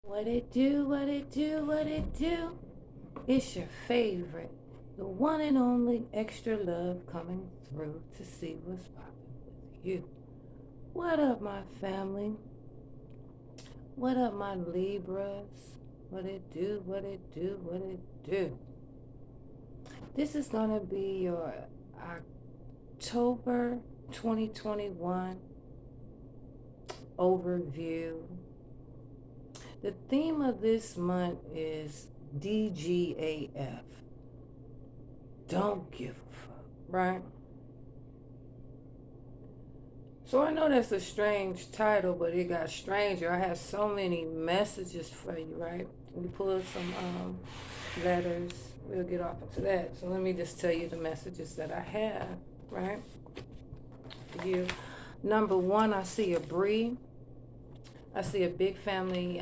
What it do, what it do, what it do? It's your favorite, the one and only extra love coming through to see what's popping with you. What up, my family? What up, my Libras? What it do, what it do, what it do? This is gonna be your October 2021 overview. The theme of this month is DGAF. Don't give a fuck, right? So I know that's a strange title, but it got stranger. I have so many messages for you, right? We pull some letters. We'll get off into that. So let me just tell you the messages that I have, right? For you. Number one, I see a Bree. I see a big family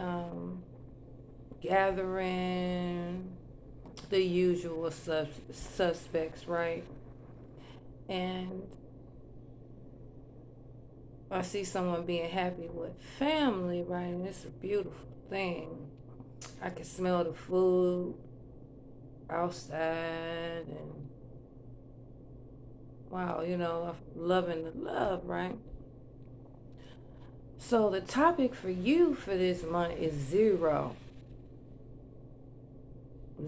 gathering, the usual suspects, right? And I see someone being happy with family, right? And it's a beautiful thing. I can smell the food outside and wow, loving the love, right? So the topic for you for this month is zero.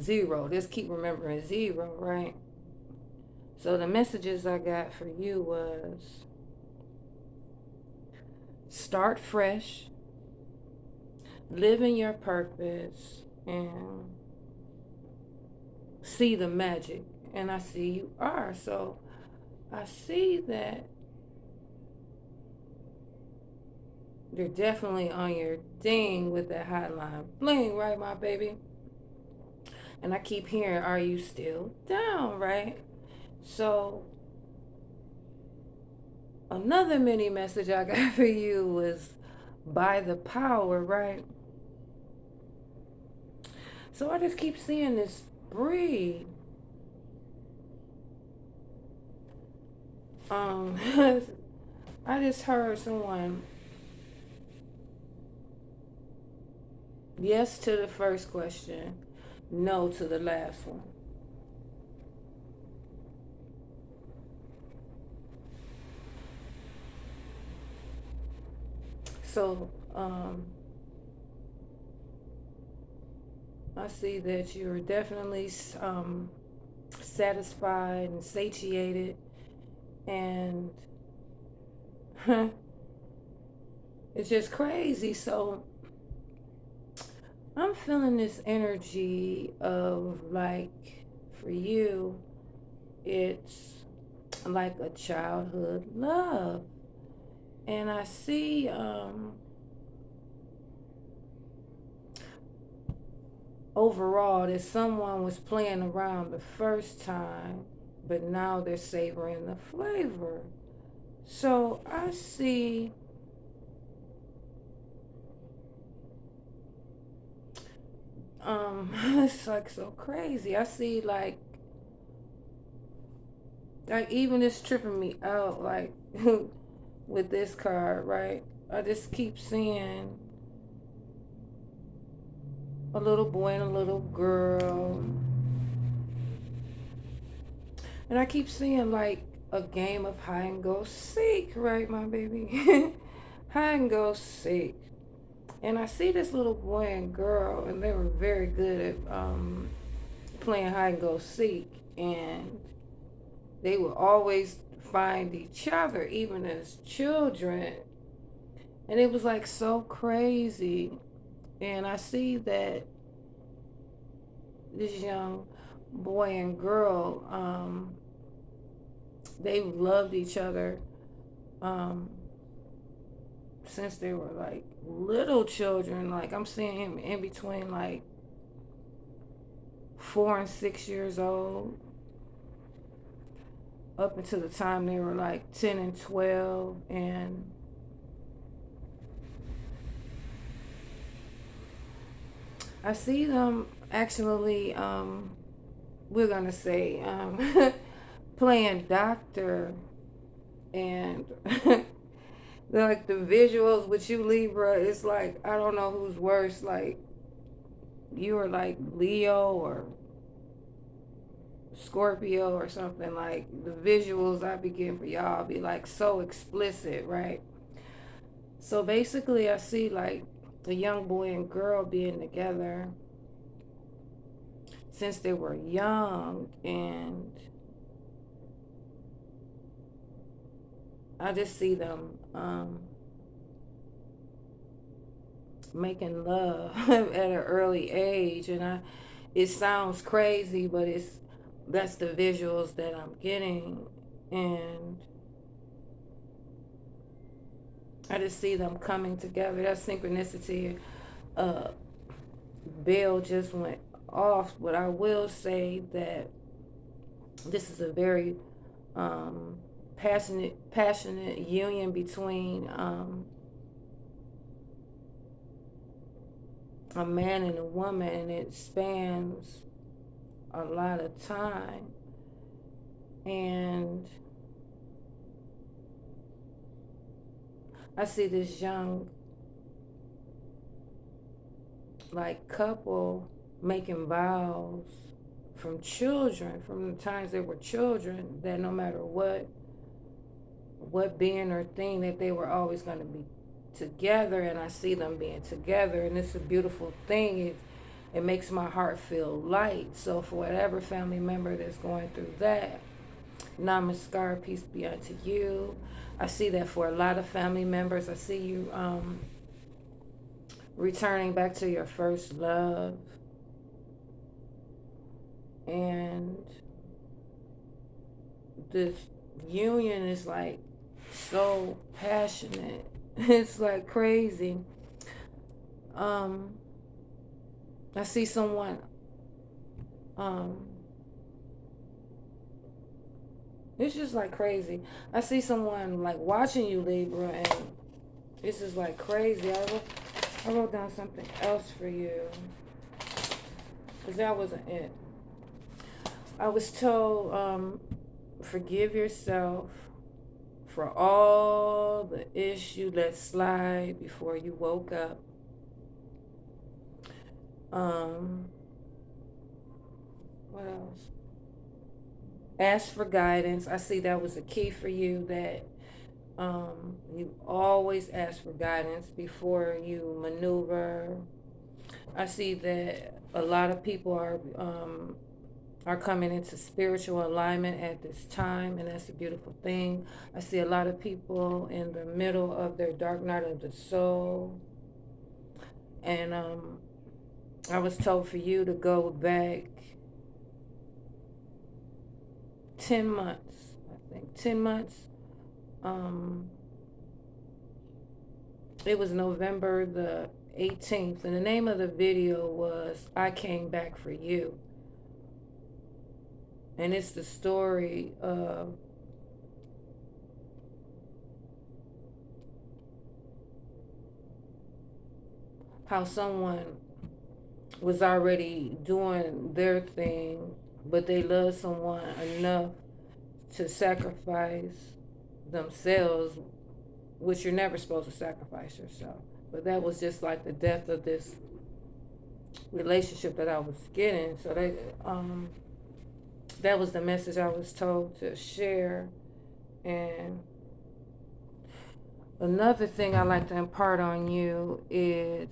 Zero. Just keep remembering zero, right? So the messages I got for you was start fresh, live in your purpose, and see the magic. And I see you are. So I see that you're definitely on your thing with that hotline bling, right, my baby? And I keep hearing, are you still down, right? So another mini message I got for you was by the power, right? So I just keep seeing this breed. Um, I just heard someone yes to the first question, no to the last one. So I see that you're definitely satisfied and satiated, and it's just crazy. So I'm feeling this energy of like, for you, it's like a childhood love. And I see overall that someone was playing around the first time, but now they're savoring the flavor. So I see it's like so crazy. I see like even it's tripping me out like with this card, right? I just keep seeing a little boy and a little girl. And I keep seeing like a game of hide and go seek, right, my baby? Hide and go seek. And I see this little boy and girl, and they were very good at playing hide and go seek. And they would always find each other, even as children. And it was like so crazy. And I see that this young boy and girl, they loved each other um, since they were like little children. Like I'm seeing him in between like 4 and 6 years old, up until the time they were like 10 and 12. And I see them actually, we're gonna say, playing doctor, and like the visuals with you Libra, it's like I don't know who's worse, like you are like Leo or Scorpio or something, like the visuals I be getting for y'all be like so explicit, right? So basically, I see like a young boy and girl being together since they were young, and I just see them making love at an early age, and it sounds crazy, but that's the visuals that I'm getting, and I just see them coming together. That synchronicity bell just went off, but I will say that this is a very um, passionate union between a man and a woman, and it spans a lot of time. And I see this young like couple making vows from children, from the times they were children, that no matter what being or thing, that they were always going to be together. And I see them being together, and it's a beautiful thing. It makes my heart feel light. So for whatever family member that's going through that, namaskar, peace be unto you. I see that for a lot of family members. I see you returning back to your first love, and this union is like so passionate. It's like crazy. um I see someone, um it's just like crazy. I see someone like watching you, Libra, and this is like crazy. I wrote down something else for you, because that wasn't it. I was told, forgive yourself for all the issue let slide before you woke up. Um, what else? Ask for guidance. I see that was a key for you, that you always ask for guidance before you maneuver. I see that a lot of people are coming into spiritual alignment at this time, and that's a beautiful thing. I see a lot of people in the middle of their dark night of the soul, and I was told for you to go back 10 months. I think 10 months. Um, it was November the 18th, and the name of the video was "I Came Back for You," and it's the story of how someone was already doing their thing, but they loved someone enough to sacrifice themselves, which you're never supposed to sacrifice yourself. But that was just like the death of this relationship that I was getting. So that was the message I was told to share. And another thing I like to impart on you is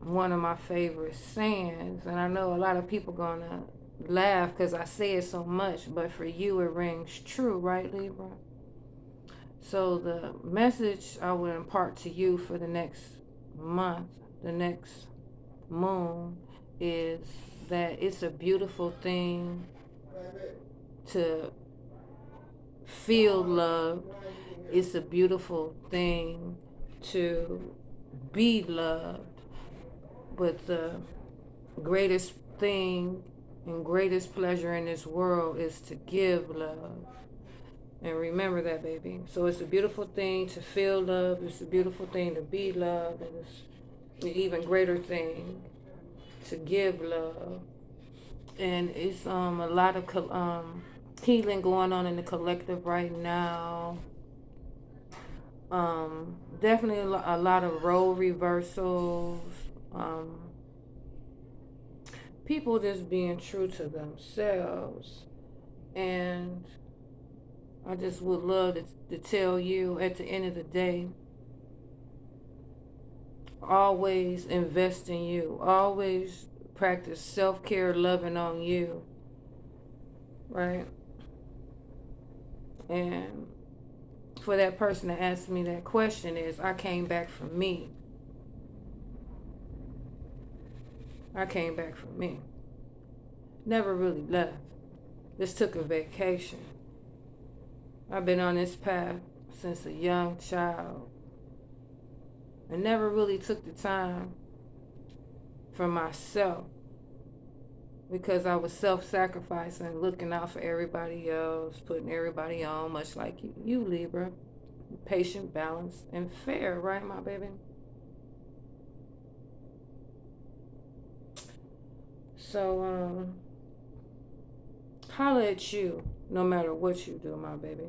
one of my favorite sayings, and I know a lot of people gonna laugh because I say it so much, but for you it rings true, right, Libra? So the message I would impart to you for the next month, the next moon, is that it's a beautiful thing to feel love. It's a beautiful thing to be loved. But the greatest thing and greatest pleasure in this world is to give love. And remember that, baby. So it's a beautiful thing to feel love. It's a beautiful thing to be loved. And it's an even greater thing to give love. And it's a lot of healing going on in the collective right now. Definitely a lot of role reversals. Um, people just being true to themselves. And I just would love to tell you at the end of the day, always invest in you. Always practice self-care, loving on you, right? And for that person to ask me that question is, I came back from me. I came back from me. Never really left. Just took a vacation. I've been on this path since a young child. I never really took the time for myself because I was self-sacrificing, looking out for everybody else, putting everybody on, much like you Libra. Patient, balanced, and fair, right, my baby? So, holla at you no matter what you do, my baby.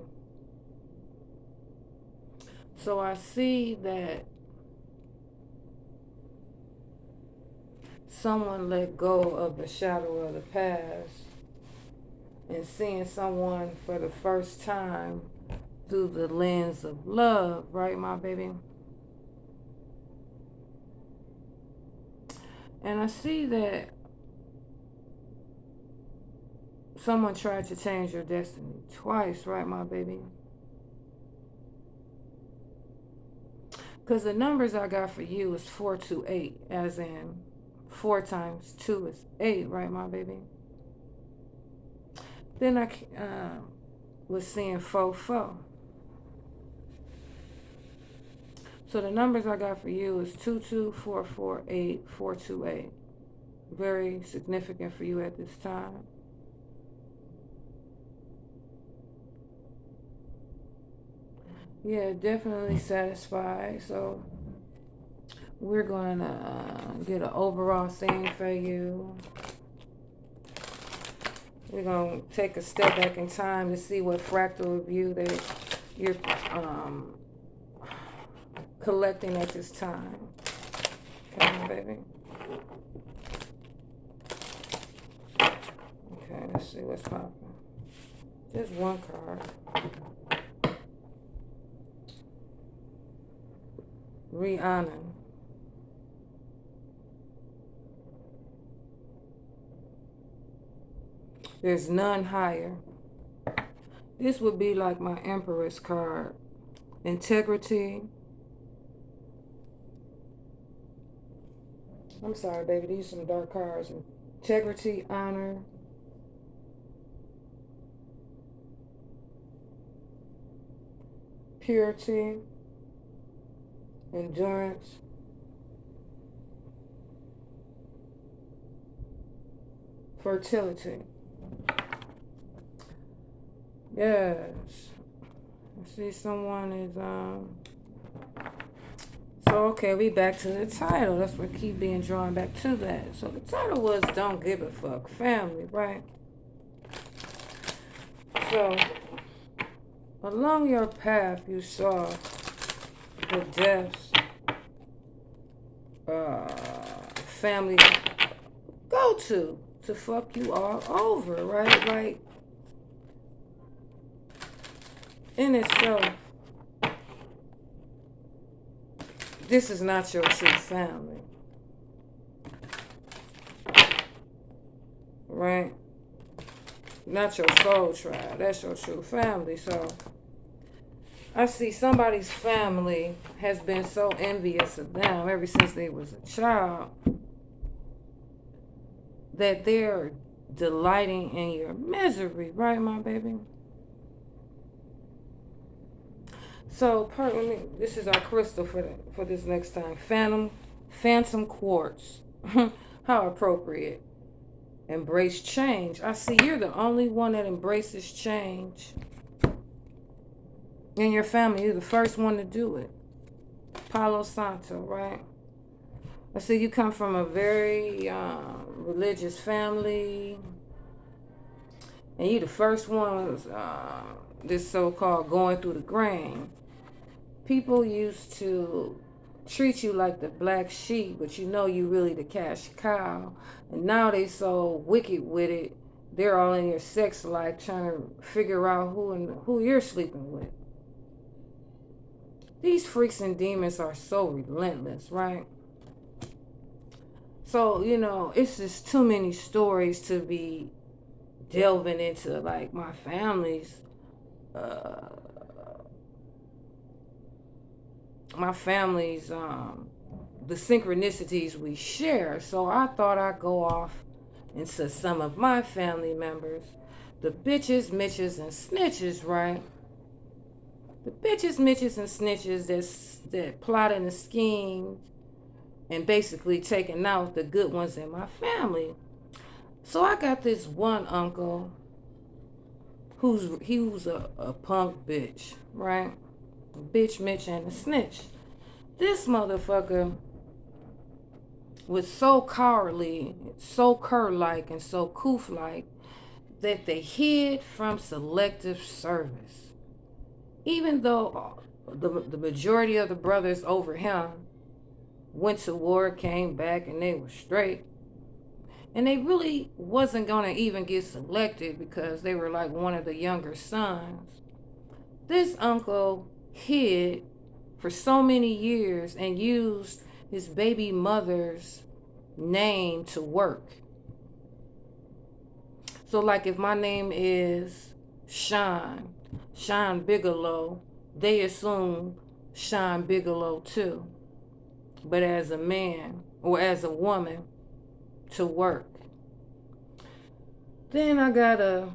So I see that someone let go of the shadow of the past and seeing someone for the first time through the lens of love, right, my baby? And I see that someone tried to change your destiny twice, right, my baby? Because the numbers I got for you is 428, as in 4 times 2 is 8, right, my baby? Then I was seeing 4. So the numbers I got for you is 22448 Very significant for you at this time. Yeah, definitely satisfied. So we're going to get an overall theme for you. We're going to take a step back in time to see what fractal review that you're collecting at this time. Come on, baby. Okay, let's see what's popping. Just one card. Rhiannon. There's none higher. This would be like my Empress card. Integrity. I'm sorry, baby. These are some dark cards. Integrity, honor, purity, endurance, fertility. Yes. I see someone is so okay, we back to the title. That's what keep being drawn back to that. So the title was Don't Give a Fuck Family, right? So along your path you saw the deaths, family go to fuck you all over, right? Like in itself, this is not your true family, right? Not your soul tribe. That's your true family. So I see somebody's family has been so envious of them ever since they was a child that they're delighting in your misery, right, my baby? So, this is our crystal for this next time. Phantom quartz. How appropriate. Embrace change. I see you're the only one that embraces change in your family. You're the first one to do it. Palo Santo, right? I see you come from a very religious family, and you the first ones this so-called going through the grain. People used to treat you like the black sheep, but you know you really the cash cow. And now they so wicked with it, they're all in your sex life trying to figure out who you're sleeping with. These freaks and demons are so relentless, right? So, it's just too many stories to be delving into, like my family's uh my family's the synchronicities we share. So I thought I'd go off into some of my family members, the bitches, mitches, and snitches, right? The bitches, mitches, and snitches that plotting and schemed and basically taking out the good ones in my family. So I got this one uncle he was a punk bitch, right? A bitch, Mitch, and a snitch. This motherfucker was so cowardly, so cur-like, and so coof-like that they hid from selective service. Even though the majority of the brothers over him went to war, came back, and they were straight. And they really wasn't gonna even get selected because they were like one of the younger sons. This uncle hid for so many years and used his baby mother's name to work. So like if my name is Sean Bigelow, they assume Sean Bigelow too. But as a man or as a woman to work. Then I got a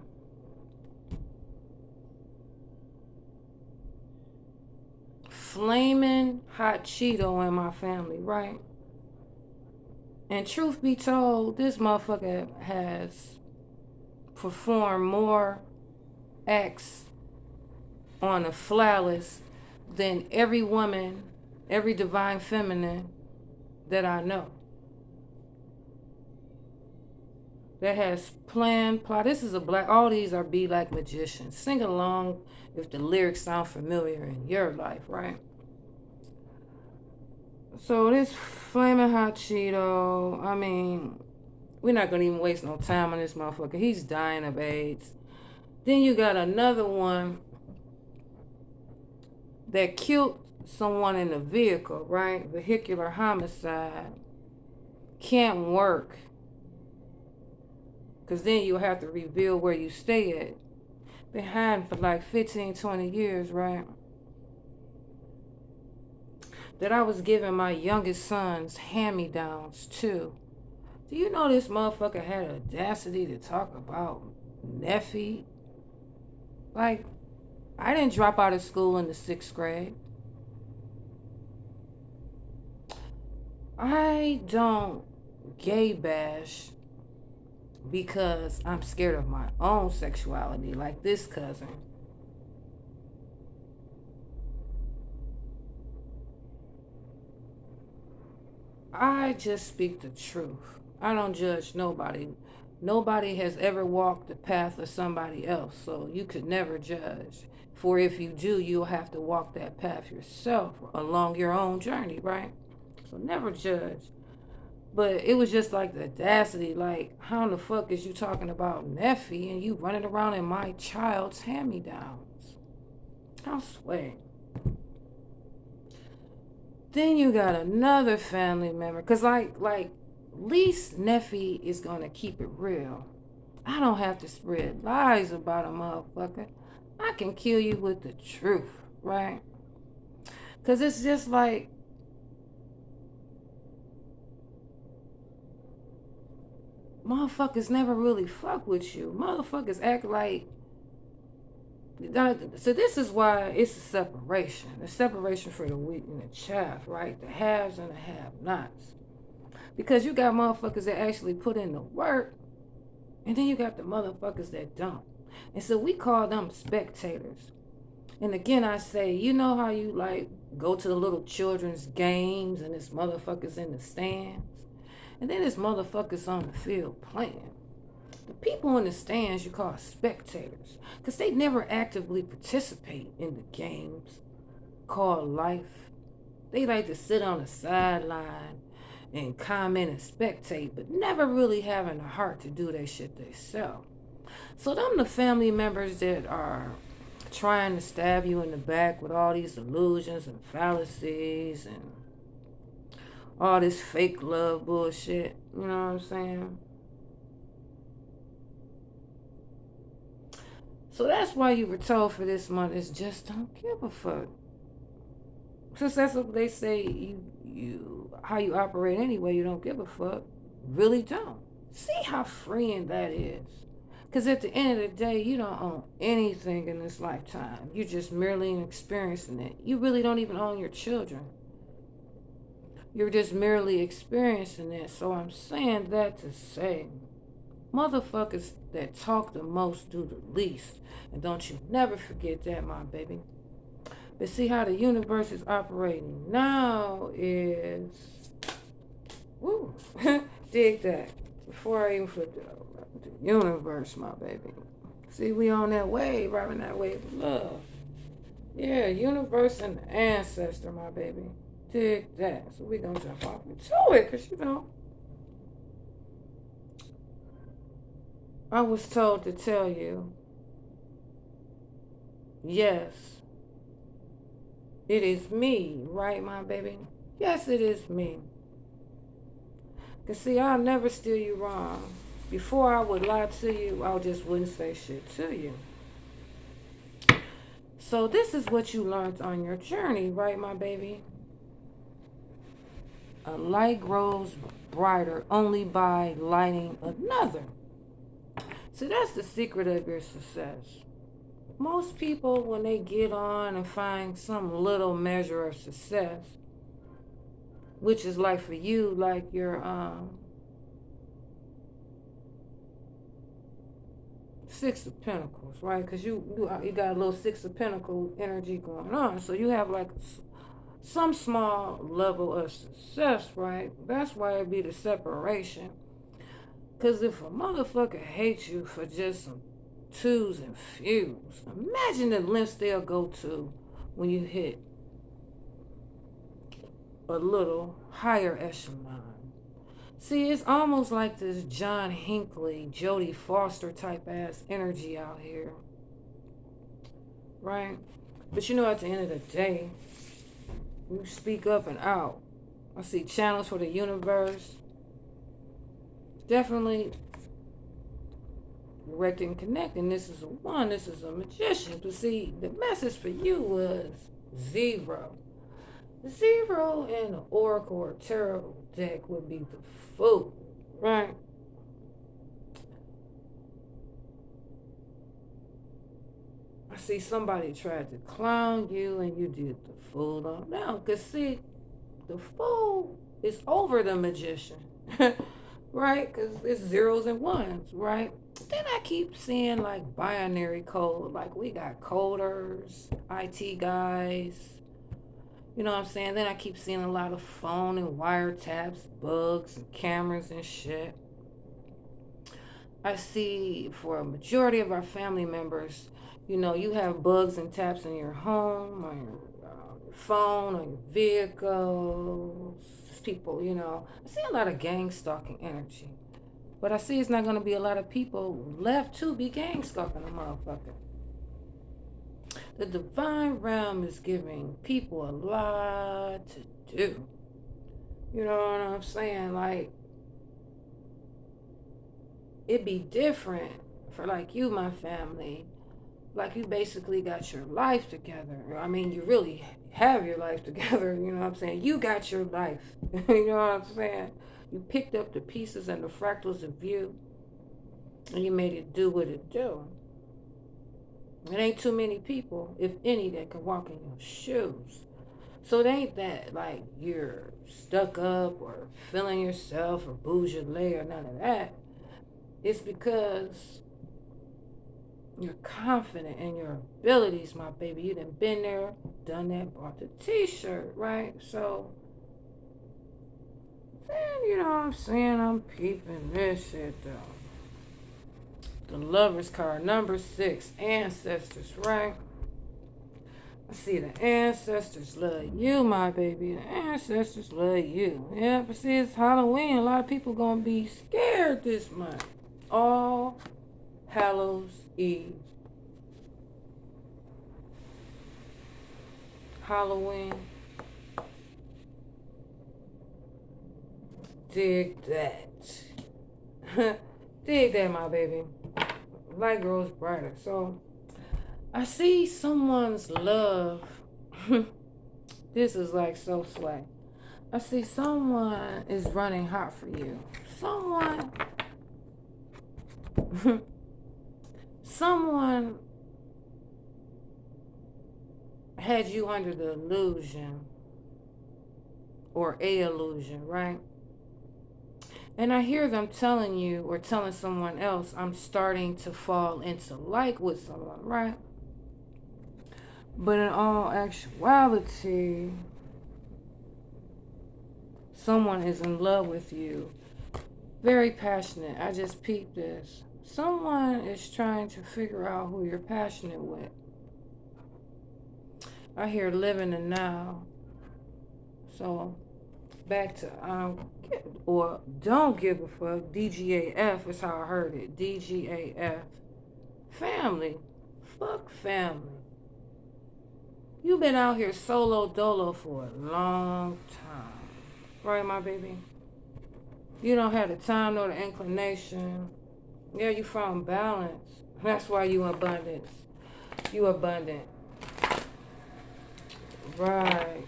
flaming hot Cheeto in my family, right? And truth be told, this motherfucker has performed more acts on a flawless than every woman, every divine feminine that I know. That has planned, plot. This is a black, all these are be like magicians. Sing along if the lyrics sound familiar in your life, right? So this flaming hot Cheeto, I mean, we're not gonna even waste no time on this motherfucker. He's dying of AIDS. Then you got another one that killed someone in a vehicle, right? Vehicular homicide. Can't work. Because then you'll have to reveal where you stay at. Been hiding for like 15, 20 years, right? That I was giving my youngest sons hand-me-downs too. Do you know this motherfucker had audacity to talk about Neffy? Like, I didn't drop out of school in the 6th grade. I don't gay bash because I'm scared of my own sexuality, like this cousin. I just speak the truth. I don't judge nobody. Nobody has ever walked the path of somebody else, so you could never judge. For if you do, you'll have to walk that path yourself along your own journey, right? So never judge. But it was just like the audacity, like, how in the fuck is you talking about Neffy and you running around in my child's hand-me-downs? I swear. Then you got another family member, cause like least Neffy is gonna keep it real. I don't have to spread lies about a motherfucker. I can kill you with the truth, right? Cause it's just like motherfuckers never really fuck with you. Motherfuckers act like. So this is why it's a separation. A separation for the wheat and the chaff, right? The haves and the have-nots. Because you got motherfuckers that actually put in the work, and then you got the motherfuckers that don't. And so we call them spectators. And again, I say, you know how you like go to the little children's games and this motherfuckers in the stands? And then this motherfuckers on the field playing. The people in the stands you call spectators because they never actively participate in the games called life. They like to sit on the sideline and comment and spectate, but never really having the heart to do their shit themselves. So them the family members that are trying to stab you in the back with all these illusions and fallacies and all this fake love bullshit. You know what I'm saying? So that's why you were told for this month is just don't give a fuck. Since that's what they say you how you operate anyway, you don't give a fuck. Really don't. See how freeing that is. Because at the end of the day, you don't own anything in this lifetime. You're just merely experiencing it. You really don't even own your children. You're just merely experiencing it. So I'm saying that to say, motherfuckers that talk the most do the least. And don't you never forget that, my baby. But see how the universe is operating now is, woo, dig that. Before I even flip it over, the universe, my baby. See, we on that wave, riding that wave of love. Yeah, universe and the ancestor, my baby. Dig that. So we gonna jump off into it, cause I was told to tell you, yes, it is me, right, my baby? Yes, it is me. Cause see, I'll never steer you wrong. Before I would lie to you, I just wouldn't say shit to you. So this is what you learned on your journey, right, my baby? A light grows brighter only by lighting another. So that's the secret of your success. Most people, when they get on and find some little measure of success, which is like for you, like your Six of Pentacles, right? Because you got a little Six of Pentacles energy going on, so you have like some small level of success, right? That's why it be the separation. Because if a motherfucker hates you for just some twos and fews, imagine the lengths they'll go to when you hit a little higher echelon. See, it's almost like this John Hinckley, Jodie Foster type ass energy out here, right? But at the end of the day, you speak up and out. I see channels for the universe. Definitely directing and connecting. This is a one, this is a magician. But see, the message for you was zero. Zero in an oracle or tarot deck would be the fool, right? I see somebody tried to clown you and you did the fool on now. Because see, the fool is over the magician, right? Because it's zeros and ones, right? Then I keep seeing like binary code, like we got coders, IT guys, you know what I'm saying? Then I keep seeing a lot of phone and wiretaps, bugs and cameras and shit. I see for a majority of our family members, you have bugs and taps in your home, on your phone, on your vehicles. People, I see a lot of gang stalking energy. But I see it's not going to be a lot of people left to be gang stalking a motherfucker. The divine realm is giving people a lot to do. You know what I'm saying? Like, it'd be different for like you, my family. Like you basically got your life together. I mean, you really have your life together. You know what I'm saying? You got your life. You know what I'm saying? You picked up the pieces and the fractals of you, and you made it do what it do. It ain't too many people, if any, that can walk in your shoes. So it ain't that like you're stuck up or feeling yourself or bourgeois or none of that. It's because you're confident in your abilities, my baby. You done been there, done that, bought the t-shirt, right? So then, you know what I'm saying? I'm peeping this shit though. The Lover's card, number 6, ancestors, right? I see the ancestors love you, my baby. The ancestors love you. Yeah, but see, it's Halloween. A lot of people gonna be scared this month. All Hallows Eve. Halloween. Dig that. Dig that, my baby. Light grows brighter. So I see someone's love. This is like so swag. I see someone is running hot for you. Someone, someone had you under the illusion or a illusion, right? And I hear them telling you or telling someone else, I'm starting to fall into like with someone, right? But in all actuality, someone is in love with you. Very passionate. I just peeped this. Someone is trying to figure out who you're passionate with. I hear living in now. So back to or don't give a fuck. DGAF is how I heard it. DGAF. Family. Fuck family. You've been out here solo dolo for a long time. Right, my baby? You don't have the time nor the inclination. Yeah, you found balance. That's why you abundance. You abundant. Right.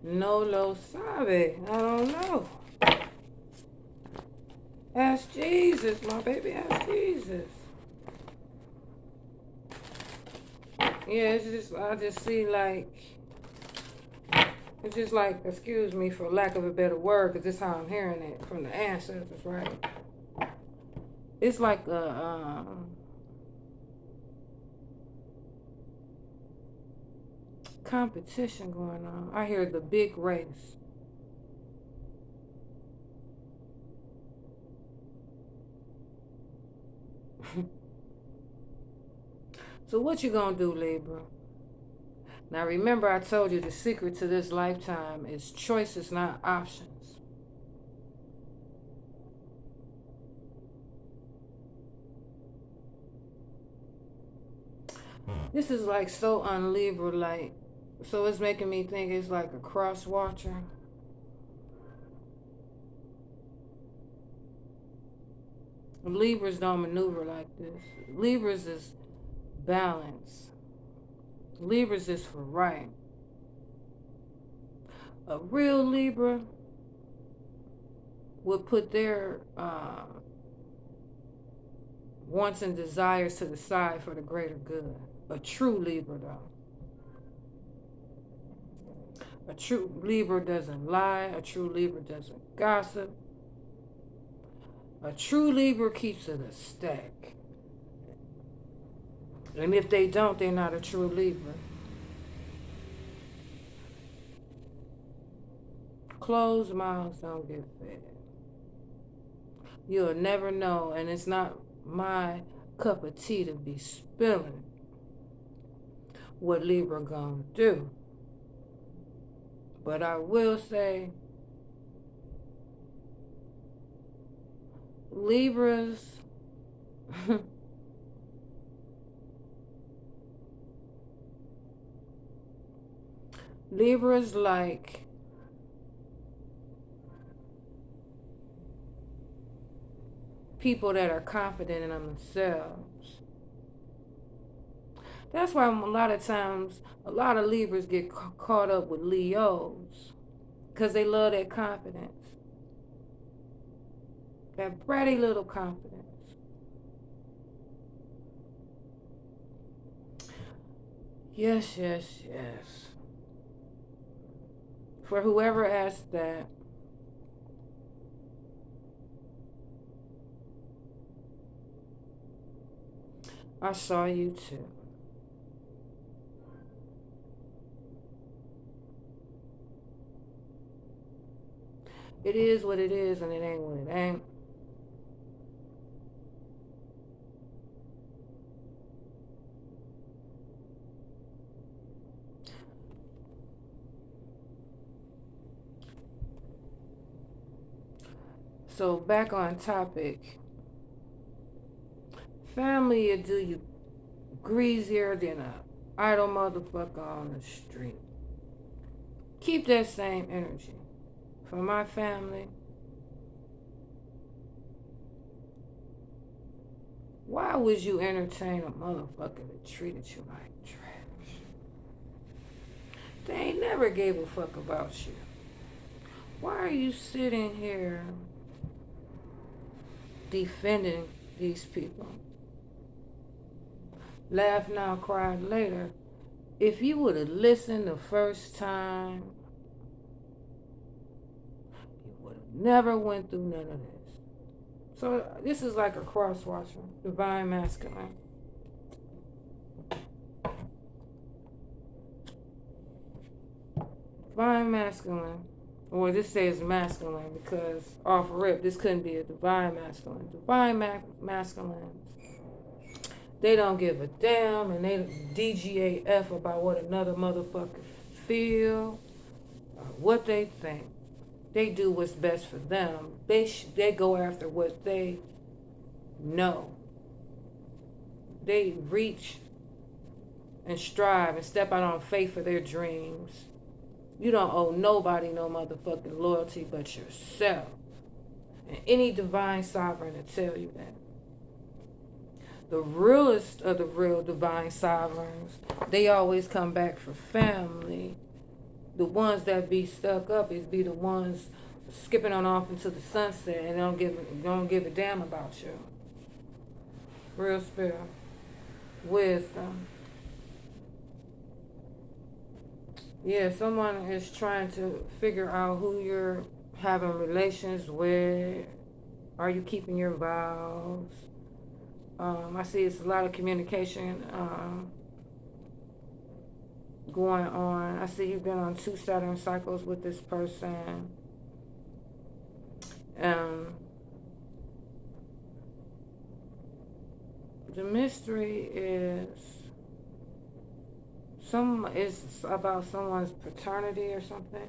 No lo sabe. I don't know. Ask Jesus, my baby. Ask Jesus. Yeah, it's just, I just see like, it's just like, excuse me for lack of a better word, because this is how I'm hearing it from the ancestors, right? It's like a competition going on. I hear the big race. So what you gonna do, Libra? Now remember I told you the secret to this lifetime is choices, not options. This is like so un-Libra like. So it's making me think it's like a cross watcher. Libras don't maneuver like this. Libras is balance. Libras is for right. A real Libra would put their wants and desires to the side for the greater good. A true Libra, though. A true Libra doesn't lie. A true Libra doesn't gossip. A true Libra keeps it a stack. And if they don't, they're not a true Libra. Closed mouths don't get fed. You'll never know, and it's not my cup of tea to be spilling what Libra gonna do. But I will say, Libras Libras like people that are confident in themselves. That's why a lot of times a lot of Libras get caught up with Leos because they love that confidence, that bratty little confidence. Yes, yes, yes. For whoever asked that, I saw you too. It is what it is and it ain't what it ain't. So back on topic. Family will do you greasier than a idle motherfucker on the street. Keep that same energy. For my family, why would you entertain a motherfucker that treated you like trash? They ain't never gave a fuck about you. Why are you sitting here defending these people? Laugh now, cry later. If you would have listened the first time, you would have never went through none of this. So this is like a cross watcher, divine masculine. Divine masculine, or this says masculine because off rip, this couldn't be a divine masculine. Divine masculines, they don't give a damn and they DGAF about what another motherfucker feel or what they think. They do what's best for them. They go after what they know. They reach and strive and step out on faith for their dreams. You don't owe nobody no motherfucking loyalty but yourself. And any divine sovereign will tell you that. The realest of the real divine sovereigns, they always come back for family. The ones that be stuck up is be the ones skipping on off into the sunset and don't give a damn about you. Real spirit. Wisdom. Yeah, someone is trying to figure out who you're having relations with. Are you keeping your vows? I see it's a lot of communication going on. I see you've been on 2 Saturn cycles with this person. The mystery is it's about someone's paternity or something.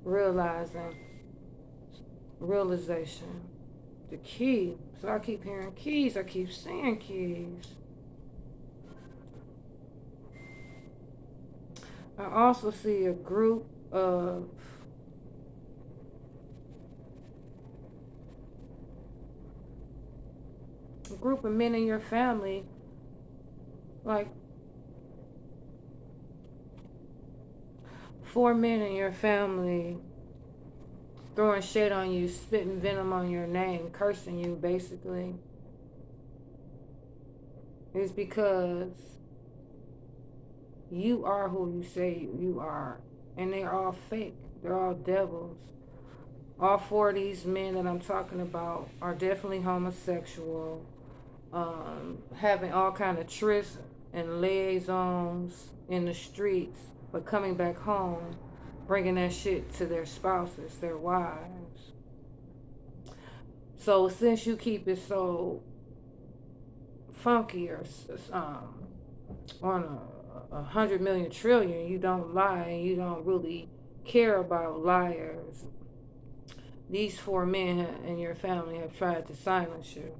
Realization. The key. So I keep hearing keys. I keep seeing keys. I also see a group of men in your family, like 4 men in your family throwing shade on you, spitting venom on your name, cursing you basically. It's because you are who you say you are. And they're all fake. They're all devils. All 4 of these men that I'm talking about are definitely homosexual. Having all kind of trysts and liaisons in the streets, but coming back home, bringing that shit to their spouses, their wives. So since you keep it so funky or on a 100 million trillion, you don't lie and you don't really care about liars. These 4 men in your family have tried to silence you.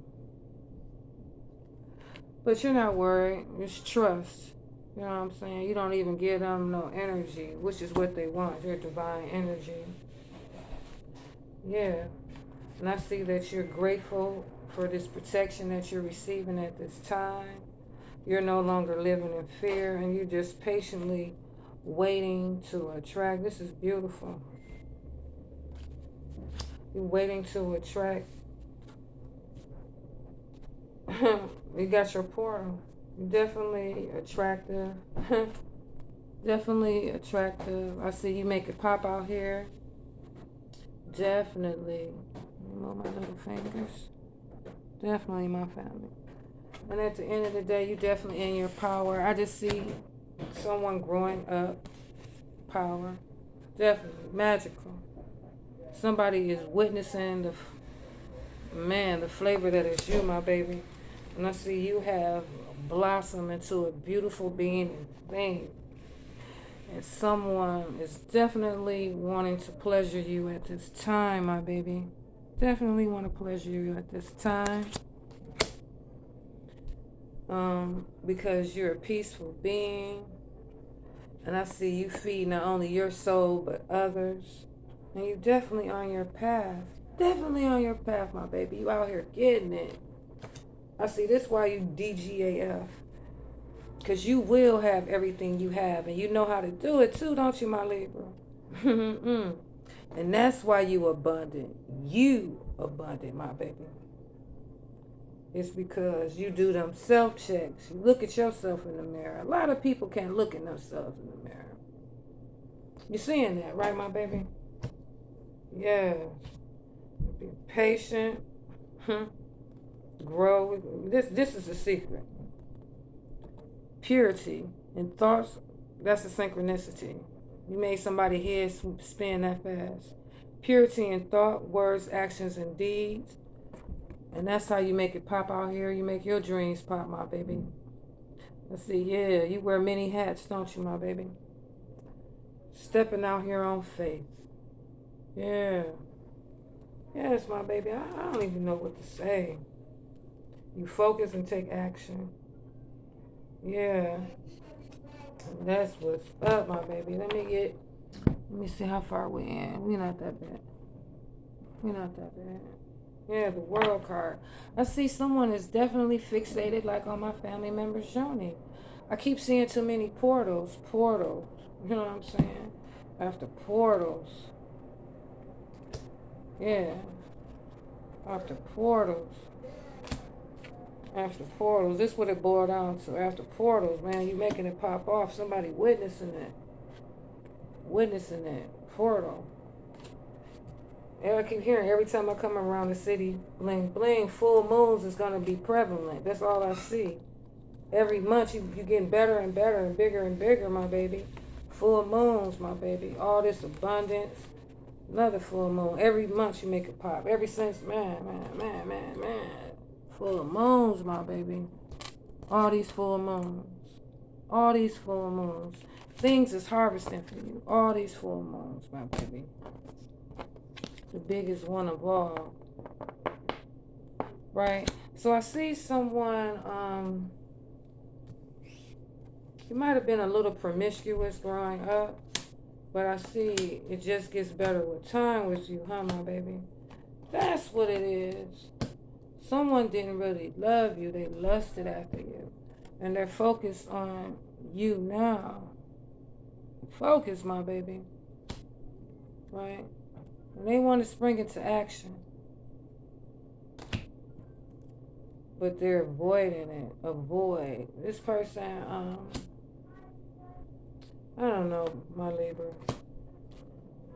But you're not worried. It's trust. You know what I'm saying? You don't even give them no energy, which is what they want, your divine energy. Yeah. And I see that you're grateful for this protection that you're receiving at this time. You're no longer living in fear, and you're just patiently waiting to attract. This is beautiful. You're waiting to attract. You got your portal. You're definitely attractive. Definitely attractive. I see you make it pop out here. Definitely. Move my little fingers. Definitely my family. And at the end of the day, you definitely in your power. I just see someone growing up. Power. Definitely. Magical. Somebody is witnessing the flavor that is you, my baby. And I see you have blossomed into a beautiful being and thing. And someone is definitely wanting to pleasure you at this time, my baby. Definitely want to pleasure you at this time. Because you're a peaceful being. And I see you feed not only your soul, but others. And you definitely on your path. Definitely on your path, my baby. You out here getting it. I see this why you DGAF. Because you will have everything you have. And you know how to do it too, don't you, my Libra? And that's why you abundant. You abundant, my baby. It's because you do them self-checks. You look at yourself in the mirror. A lot of people can't look at themselves in the mirror. You seeing that, right, my baby? Yeah. Be patient. Grow. This is the secret. Purity in thoughts, that's a synchronicity. You made somebody head spin that fast. Purity in thought, words, actions, and deeds. And that's how you make it pop out here. You make your dreams pop, my baby. Let's see, yeah, you wear many hats, don't you, my baby? Stepping out here on faith. Yeah. Yes, my baby. I don't even know what to say. You focus and take action. Yeah. That's what's up, my baby. Let me see how far we in. We not that bad. We not that bad. Yeah, the world card. I see someone is definitely fixated like on my family member's journey. I keep seeing too many portals. Portals. You know what I'm saying? After portals. Yeah. After portals. After portals. This is what it boiled down to. After portals, man, you making it pop off. Somebody witnessing it. Witnessing it. Portal. And I keep hearing every time I come around the city, bling bling, full moons is gonna be prevalent. That's all I see. Every month you getting better and better and bigger, my baby. Full moons, my baby. All this abundance. Another full moon. Every month you make it pop. Ever since, man. Full moons, my baby. All these full moons. All these full moons. Things is harvesting for you. All these full moons, my baby. The biggest one of all. Right? So I see someone, you might have been a little promiscuous growing up, but I see it just gets better with time with you, huh, my baby? That's what it is. Someone didn't really love you. They lusted after you. And they're focused on you now. Focus, my baby. Right? And they want to spring into action. But they're avoiding it. Avoid. This person, I don't know, my Libra.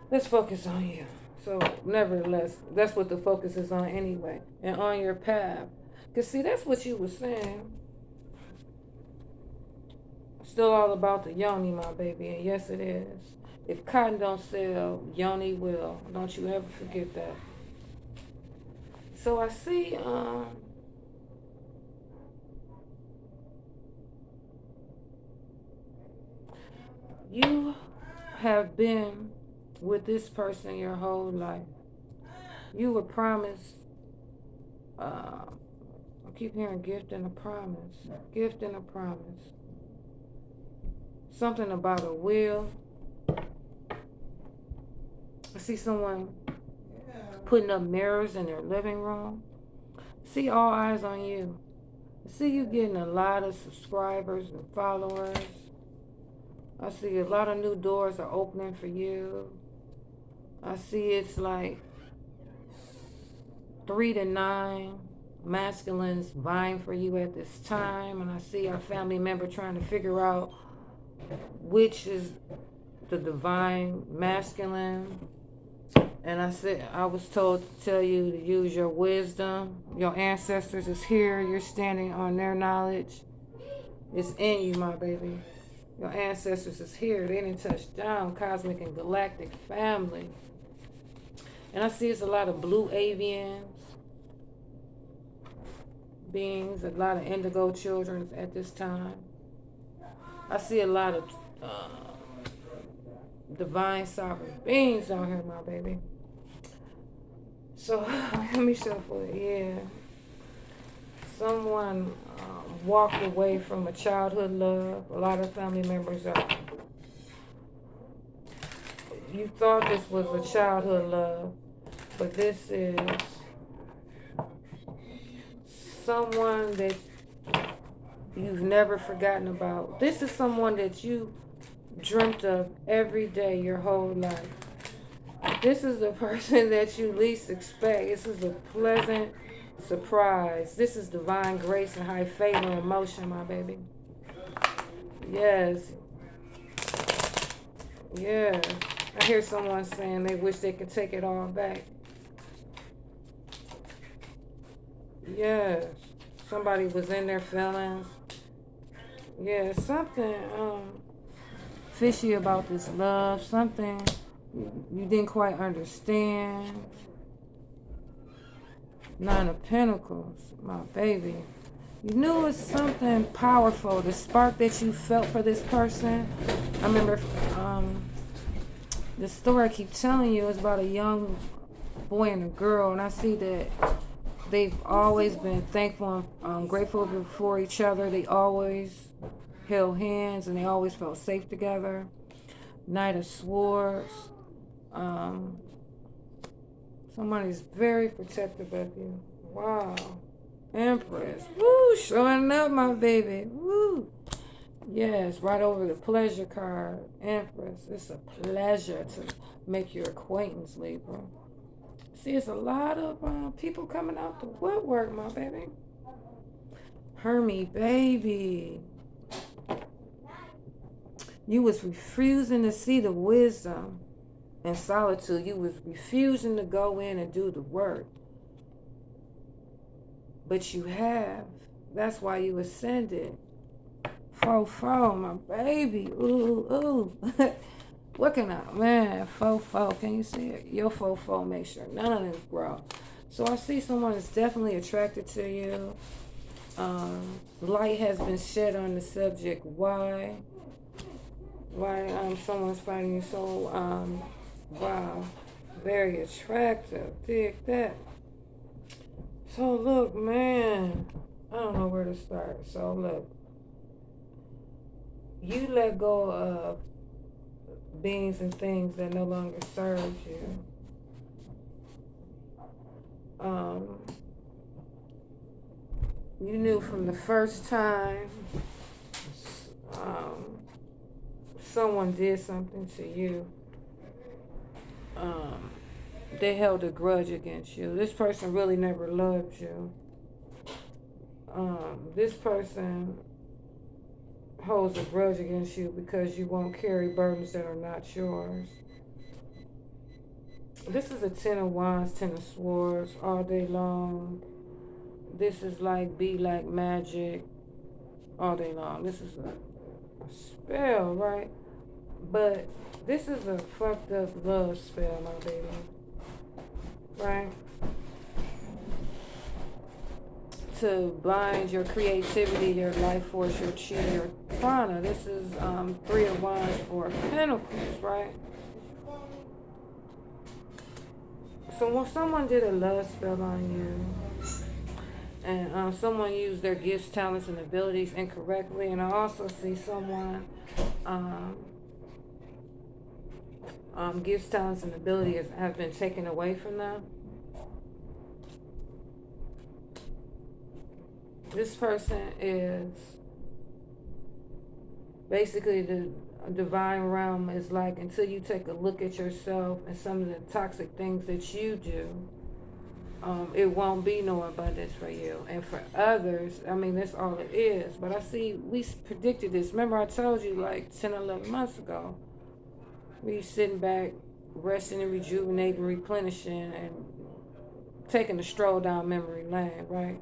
Let's focus on you. So, nevertheless, that's what the focus is on anyway. And on your path. Because, see, that's what you were saying. Still all about the yoni, my baby. And yes, it is. If cotton don't sell, yoni will. Don't you ever forget that. So I see, you have been with this person your whole life. You were promised, I keep hearing gift and a promise. Gift and a promise. Something about a will. I see someone putting up mirrors in their living room. See all eyes on you. I see you getting a lot of subscribers and followers. I see a lot of new doors are opening for you. I see it's like 3 to 9 masculines vying for you at this time. And I see our family member trying to figure out which is the divine masculine. And I was told to tell you to use your wisdom. Your ancestors is here. You're standing on their knowledge. It's in you, my baby. Your ancestors is here. They didn't touch down. Cosmic and galactic family. And I see it's a lot of blue avians beings, a lot of indigo children at this time. I see a lot of divine sovereign beings out here, my baby. So let me shuffle it. Yeah, someone walked away from a childhood love. A lot of family members are. You thought this was a childhood love, but this is someone that you've never forgotten about. This is someone that you dreamt of every day your whole life. This is the person that you least expect. This is a pleasant surprise. This is divine grace and high favor in motion, my baby. Yes, yes. I hear someone saying they wish they could take it all back. Yes. Somebody was in their feelings. Yeah, something fishy about this love. Something you didn't quite understand. Nine of Pentacles, my baby. You knew it was something powerful. The spark that you felt for this person. I remember the story I keep telling you is about a young boy and a girl, and I see that they've always been thankful and grateful for each other. They always held hands and they always felt safe together. Knight of Swords. Um, Somebody's very protective of you. Wow. Empress. Woo, showing up, my baby. Woo. Yes, right over the pleasure card. Empress. It's a pleasure to make your acquaintance, Libra. See, it's a lot of people coming out the woodwork, my baby. Hermie, baby. You was refusing to see the wisdom and solitude. You was refusing to go in and do the work. But you have. That's why you ascended. Fo, my baby. Ooh. What can I, man, fo, can you see it? Your fo, make sure none of this grow. So I see someone is definitely attracted to you. Light has been shed on the subject. Why someone's finding you so, wow, very attractive. Dig that. So look, man, I don't know where to start. So look, you let go of beings and things that no longer serve you. You knew from the first time someone did something to you, they held a grudge against you. This person really never loved you. This person holds a grudge against you because you won't carry burdens that are not yours. This is a Ten of Wands, Ten of Swords all day long. This is like be like magic all day long. This is a spell, right? But this is a fucked up love spell, my baby. Right? To bind your creativity, your life force, your chi, your prana. This is Three of Wands, Four of Pentacles, right? So when someone did a love spell on you, and someone used their gifts, talents, and abilities incorrectly, and I also see someone gifts, talents, and abilities have been taken away from them. This person is basically the divine realm is like until you take a look at yourself and some of the toxic things that you do, it won't be no abundance for you. And for others, I mean, that's all it is. But I see we predicted this. Remember I told you like 10 or 11 months ago, we sitting back, resting and rejuvenating, replenishing, and taking a stroll down memory lane, right?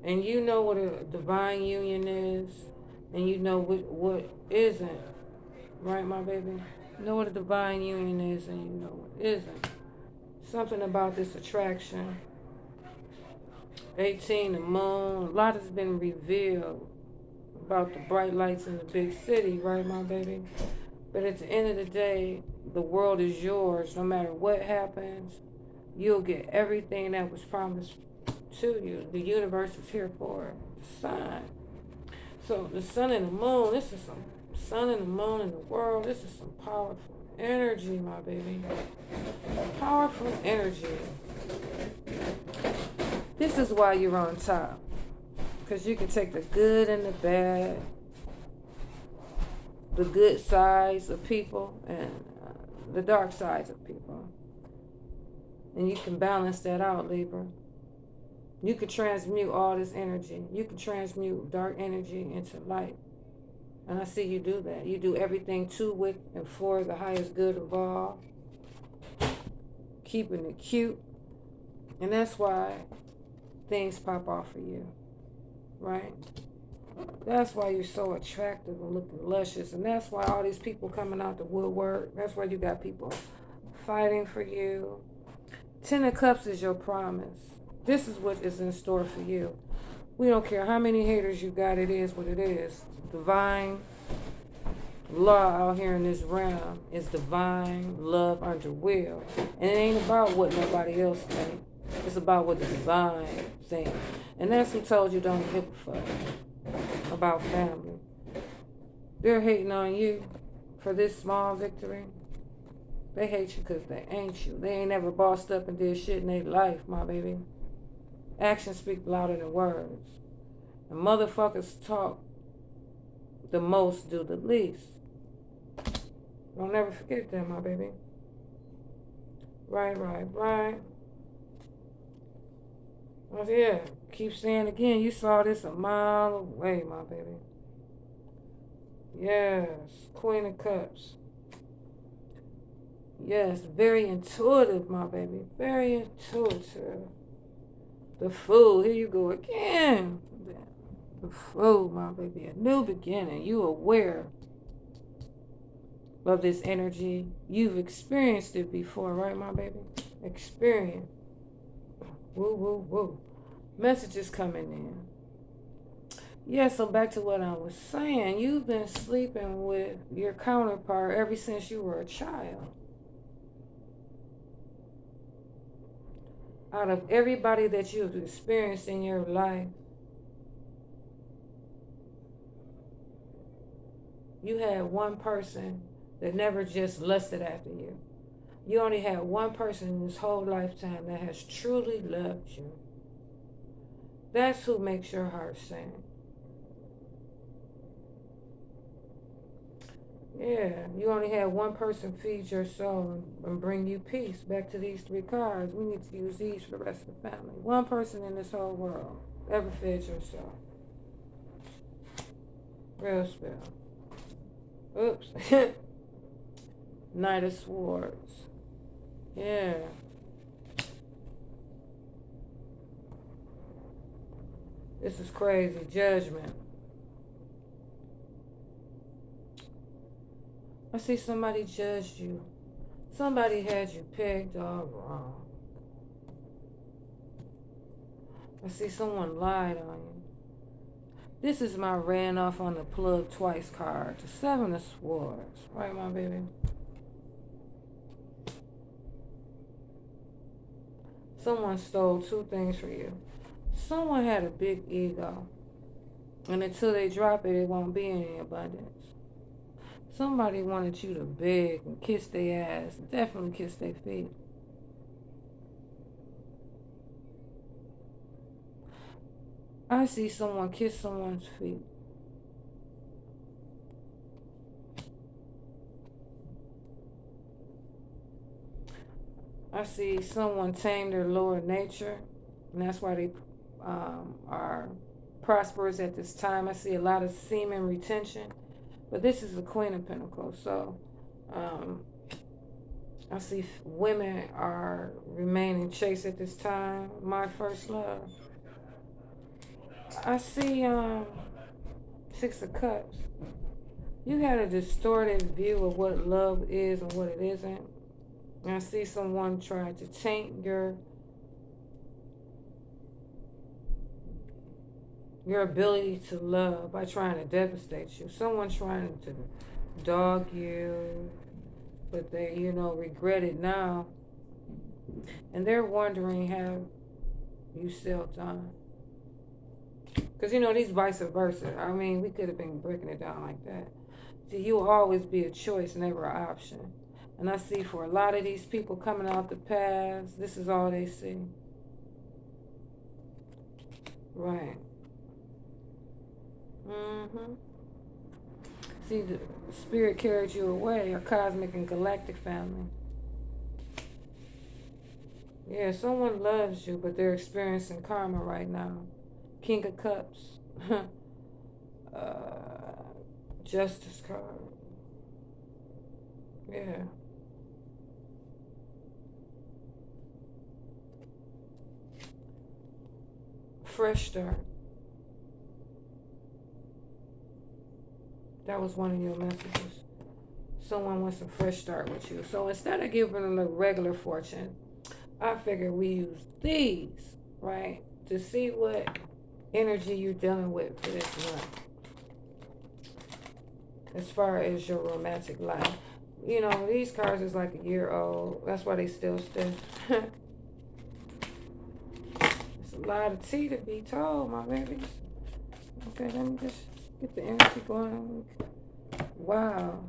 And you know what a divine union is, and you know what isn't, right, my baby? You know what a divine union is, and you know what isn't. Something about this attraction. 18, the moon, a lot has been revealed about the bright lights in the big city, right, my baby? But at the end of the day, the world is yours, no matter what happens. You'll get everything that was promised to you. The universe is here for it. The sun. So the sun and the moon, this is some sun and the moon in the world. This is some powerful energy, my baby. Powerful energy. This is why you're on top. Because you can take the good and the bad, the good sides of people, and the dark sides of people. And you can balance that out, Libra. You can transmute all this energy. You can transmute dark energy into light. And I see you do that. You do everything to, with, and for the highest good of all. Keeping it cute. And that's why things pop off for you. Right? That's why you're so attractive and looking luscious. And that's why all these people coming out the woodwork. That's why you got people fighting for you. 10 of Cups is your promise. This is what is in store for you. We don't care how many haters you got. It is what it is. Divine law out here in this realm is divine love under will. And it ain't about what nobody else thinks. It's about what the divine thinks. And that's who told you don't give a fuck about family. They're hating on you for this small victory. They hate you because they ain't you. They ain't never bossed up and did shit in their life, my baby. Actions speak louder than words. And motherfuckers talk the most, do the least. Don't never forget that, my baby. Right. Well, yeah, keep saying again, you saw this a mile away, my baby. Yes, Queen of Cups. Yes, very intuitive, my baby. Very intuitive. The Fool, here you go again. The Fool, my baby. A new beginning. You aware of this energy. You've experienced it before, right, my baby? Experience. Woo. Messages coming in. Yeah, so back to what I was saying. You've been sleeping with your counterpart ever since you were a child. Out of everybody that you've experienced in your life, you had one person that never just lusted after you. You only had one person in this whole lifetime that has truly loved you. That's who makes your heart sing. Yeah, you only had one person feed your soul and bring you peace. Back to these 3 cards. We need to use these for the rest of the family. One person in this whole world ever fed your soul. Real spell. Oops. Knight of Swords. Yeah. This is crazy. Judgment. I see somebody judged you. Somebody had you pegged all wrong. I see someone lied on you. This is my ran off on the plug twice card. The 7 of Swords. Right, my baby? Someone stole 2 things from you. Someone had a big ego. And until they drop it, it won't be any abundance. Somebody wanted you to beg and kiss their ass. Definitely kiss their feet. I see someone kiss someone's feet. I see someone tame their lower nature. And that's why they are prosperous at this time. I see a lot of semen retention. But this is the Queen of Pentacles, so I see women are remaining chaste at this time. My first love. I see 6 of Cups. You had a distorted view of what love is and what it isn't. And I see someone trying to taint your ability to love by trying to devastate you. Someone trying to dog you, but they, regret it now. And they're wondering, have you still done? Because, you know, these vice versa. I mean, we could have been breaking it down like that. See, you will always be a choice, never an option. And I see for a lot of these people coming out the past, this is all they see. Right. Mm-hmm. See, the spirit carried you away, a cosmic and galactic family. Yeah, someone loves you, but they're experiencing karma right now. King of Cups. uh, Justice card. Yeah. Fresh start. That was one of your messages. Someone wants a fresh start with you. So instead of giving them the regular fortune, I figure we use these, right, to see what energy you're dealing with for this month as far as your romantic life. You know, these cards is like a year old. That's why they still stiff. It's a lot of tea to be told, my babies. Okay, let me just get the energy going. Wow.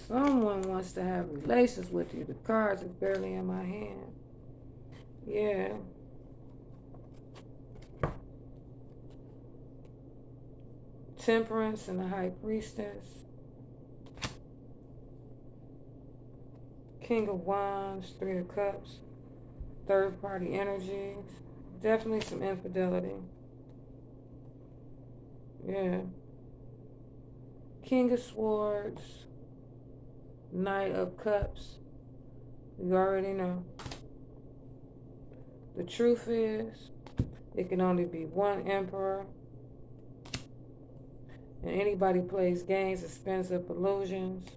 Someone wants to have relations with you. The cards is barely in my hand. Yeah. Temperance and the High Priestess. King of Wands, Three of Cups. Third party energies. Definitely some infidelity. Yeah. King of Swords. Knight of Cups. You already know. The truth is, it can only be one emperor. And anybody plays games that spins up illusions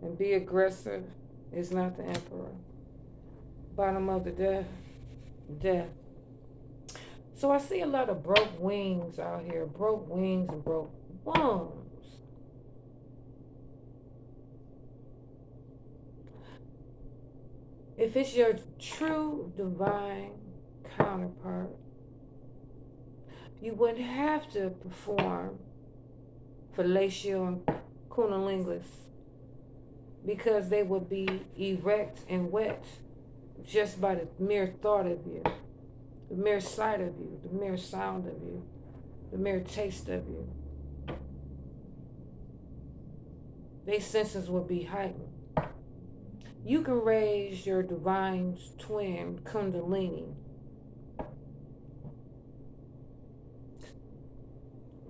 and be aggressive is not the emperor. Bottom of the deck, death. So I see a lot of broke wings out here. Broke wings and broke wombs. If it's your true divine counterpart, you wouldn't have to perform fellatio and cunnilingus because they would be erect and wet just by the mere thought of you, the mere sight of you, the mere sound of you, the mere taste of you. Their senses would be heightened. You can raise your divine twin, Kundalini,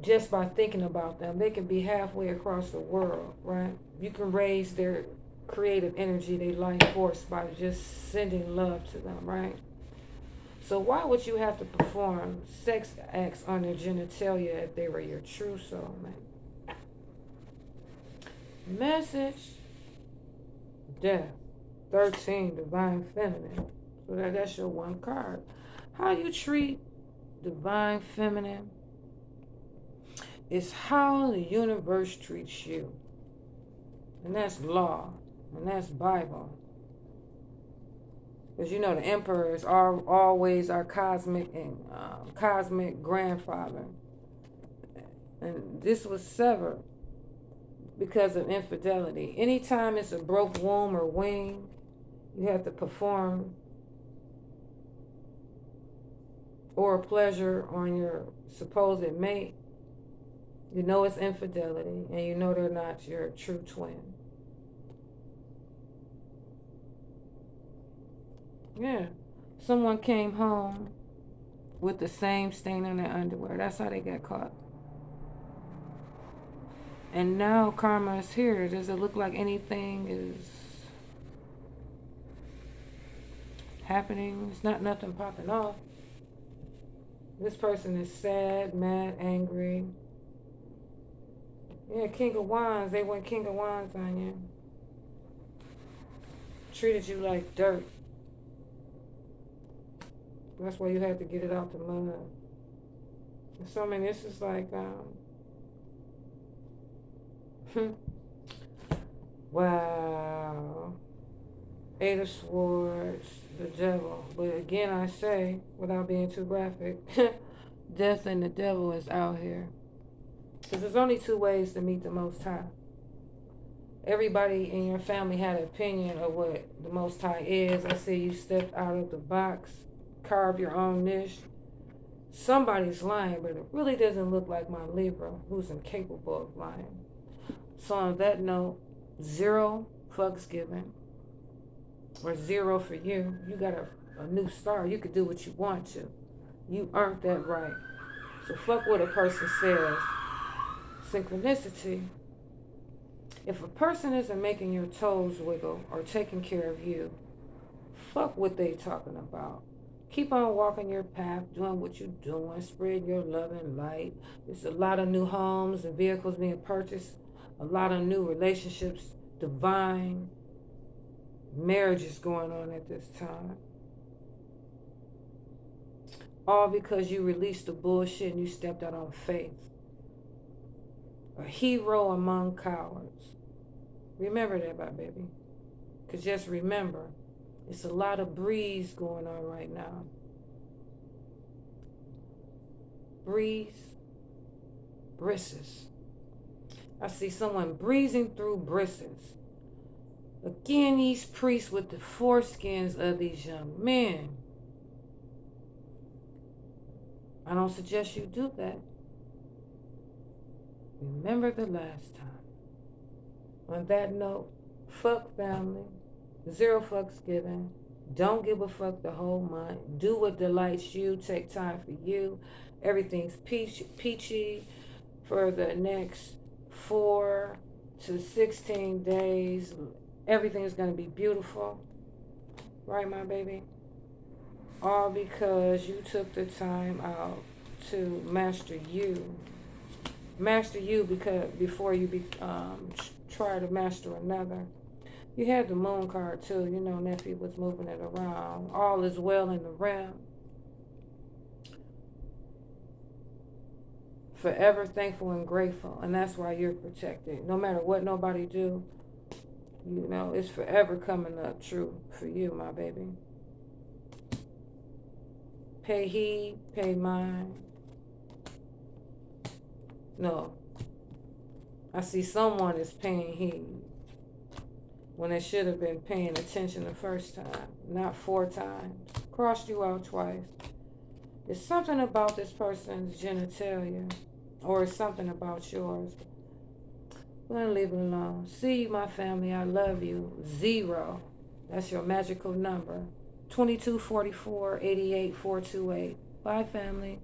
just by thinking about them. They can be halfway across the world, right? You can raise their creative energy, their life force by just sending love to them, right? So why would you have to perform sex acts on their genitalia if they were your true soulmate? Message, death. 13, divine feminine. So that's your one card. How you treat divine feminine is how the universe treats you. And that's law. And that's Bible. Because you know the emperor is always our cosmic and cosmic grandfather. And this was severed because of infidelity. Anytime it's a broke womb or wing, you have to perform or pleasure on your supposed mate. You know it's infidelity, and you know they're not your true twin. Yeah. Someone came home with the same stain on their underwear. That's how they got caught. And now karma is here. Does it look like anything is happening? It's not nothing popping off. This person is sad, mad, angry. Yeah, King of Wands. They went King of Wands on you. Treated you like dirt. That's why you had to get it out the mud. So I mean, this is like, wow. Eight of Swords, the devil. But again, I say, without being too graphic, death and the devil is out here. Because there's only two ways to meet the Most High. Everybody in your family had an opinion of what the Most High is. I say you stepped out of the box, carve your own niche. Somebody's lying, but it really doesn't look like my Libra, who's incapable of lying. So on that note, zero fucks given, or zero for you. You got a new start. You could do what you want to. You earned that right. So fuck what a person says. Synchronicity. If a person isn't making your toes wiggle or taking care of you, fuck what they talking about. Keep on walking your path, doing what you're doing, spread your love and light. There's a lot of new homes and vehicles being purchased, a lot of new relationships, divine marriages going on at this time. All because you released the bullshit and you stepped out on faith. A hero among cowards. Remember that, my baby. Because just remember, it's a lot of breeze going on right now. Breeze, brisses. I see someone breezing through brisses. Again, these priests with the foreskins of these young men. I don't suggest you do that. Remember the last time. On that note, fuck family. Zero fucks given. Don't give a fuck the whole month. Do what delights you. Take time for you. Everything's peachy for the next 4 to 16 days. Everything's going to be beautiful. Right, my baby? All because you took the time out to master you. Master you because before you try to master another. You had the moon card too. You know, Nephi was moving it around. All is well in the realm. Forever thankful and grateful. And that's why you're protected. No matter what nobody do, you know, it's forever coming up true for you, my baby. Pay heed, pay mind. No. I see someone is paying heed when they should have been paying attention the first time, not 4 times. Crossed you out twice. It's something about this person's genitalia, or it's something about yours. We're going to leave it alone. See you, my family. I love you. 0. That's your magical number. 2244 88 428. Bye, family.